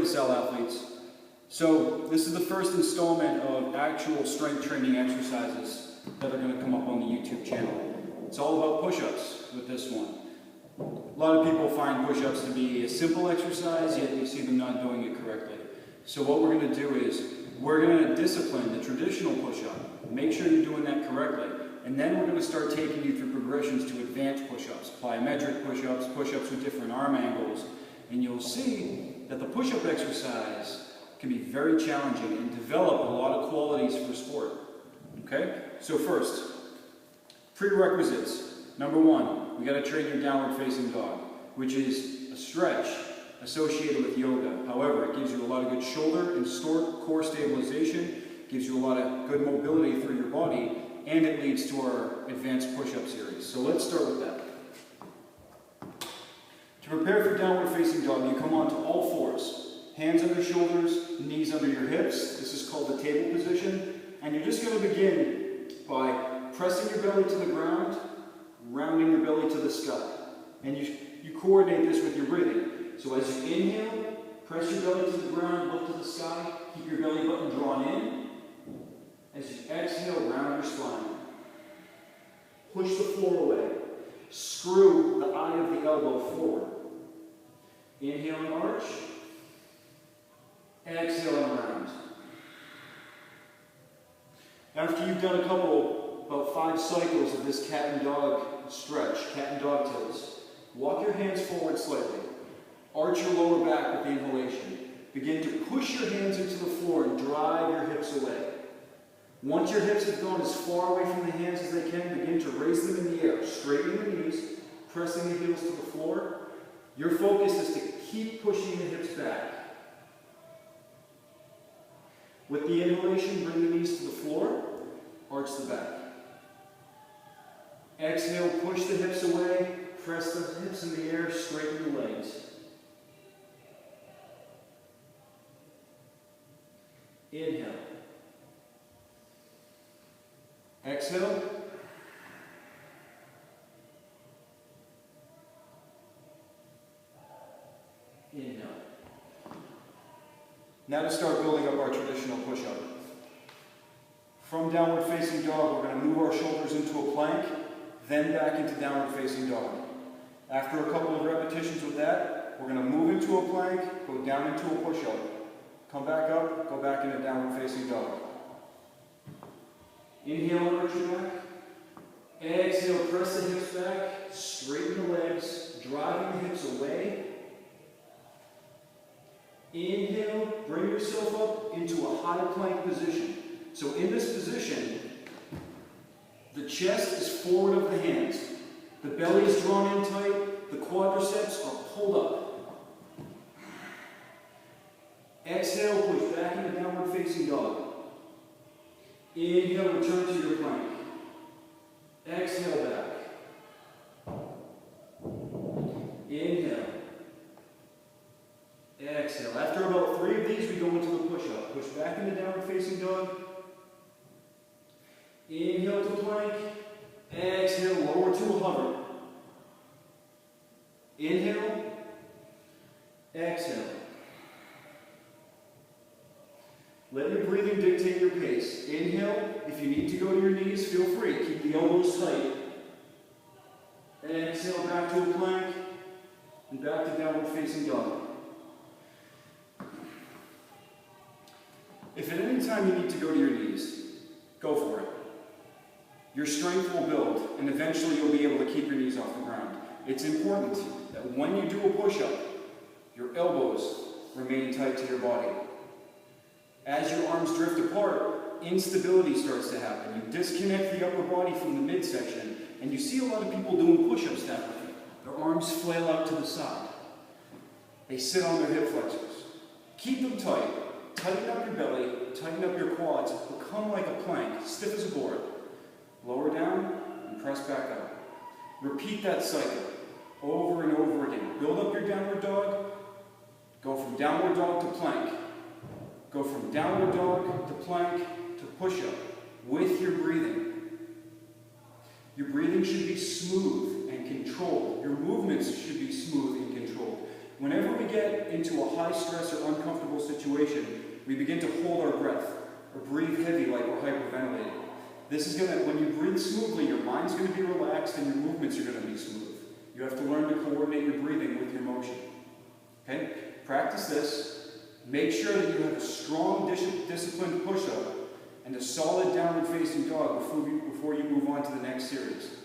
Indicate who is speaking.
Speaker 1: Cell athletes. So this is the first installment of actual strength training exercises that are going to come up on the YouTube channel. It's all about push-ups with this one. A lot of people find push-ups to be a simple exercise, yet you see them not doing it correctly. So what we're going to do is we're going to discipline the traditional push-up, make sure you're doing that correctly, and then we're going to start taking you through progressions to advanced push-ups, plyometric push-ups, push-ups with different arm angles, and you'll see that the push-up exercise can be very challenging and develop a lot of qualities for sport. Okay? So first, prerequisites. Number one, we got to train your downward facing dog, which is a stretch associated with yoga. However, it gives you a lot of good shoulder and core stabilization, gives you a lot of good mobility through your body, and it leads to our advanced push-up series. So let's start with that. To prepare for downward facing dog, you come onto all fours. Hands under shoulders, knees under your hips. This is called the table position. And you're just going to begin by pressing your belly to the ground, rounding your belly to the sky. And you coordinate this with your breathing. So as you inhale, press your belly to the ground, look to the sky, keep your belly button drawn in. As you exhale, round your spine. Push the floor away. Screw the eye of the elbow forward. Inhale and arch. Exhale and round. After you've done about 5 cycles of this cat and dog stretch, cat and dog tilts, walk your hands forward slightly. Arch your lower back with the inhalation. Begin to push your hands into the floor and drive your hips away. Once your hips have gone as far away from the hands as they can, begin to raise them in the air. Straighten the knees, pressing the heels to the floor. Your focus is to keep pushing the hips back. With the inhalation, bring the knees to the floor, arch the back. Exhale, push the hips away, press the hips in the air, straighten the legs. Inhale. Exhale. Inhale. Now to start building up our traditional push-up. From downward facing dog, we're going to move our shoulders into a plank, then back into downward facing dog. After a couple of repetitions with that, we're going to move into a plank, go down into a push-up. Come back up, go back into downward facing dog. Inhale and arch your back. Exhale, press the hips back, straighten the legs, driving the hips away. Inhale, bring yourself up into a high plank position. So in this position, the chest is forward of the hands. The belly is drawn in tight, the quadriceps are pulled up. Exhale, push back into downward facing dog. Inhale, return to your plank. Exhale back. Inhale. Exhale. After about 3 of these, we go into the push-up. Push back into downward facing dog. Inhale to plank. Exhale, lower to a hover. Inhale. Exhale. Let your breathing dictate your pace. Inhale. If you need to go to your knees, feel free. Keep the elbows tight. Exhale, back to a plank. And back to downward facing dog. If at any time you need to go to your knees, go for it. Your strength will build, and eventually you'll be able to keep your knees off the ground. It's important that when you do a push-up, your elbows remain tight to your body. As your arms drift apart, instability starts to happen. You disconnect the upper body from the midsection, and you see a lot of people doing push-ups that way. Their arms flail out to the side. They sit on their hip flexors. Keep them tight. Tighten up your belly, tighten up your quads, become like a plank, stiff as a board. Lower down and press back up. Repeat that cycle over and over again. Build up your downward dog, go from downward dog to plank. Go from downward dog to plank to push-up with your breathing. Your breathing should be smooth and controlled. Your movements should be smooth and controlled. Whenever we get into a high stress or uncomfortable situation, we begin to hold our breath or breathe heavy like we're hyperventilating. This is going to, when you breathe smoothly, your mind's going to be relaxed and your movements are going to be smooth. You have to learn to coordinate your breathing with your motion. Okay? Practice this. Make sure that you have a strong, disciplined push-up and a solid downward facing dog before you move on to the next series.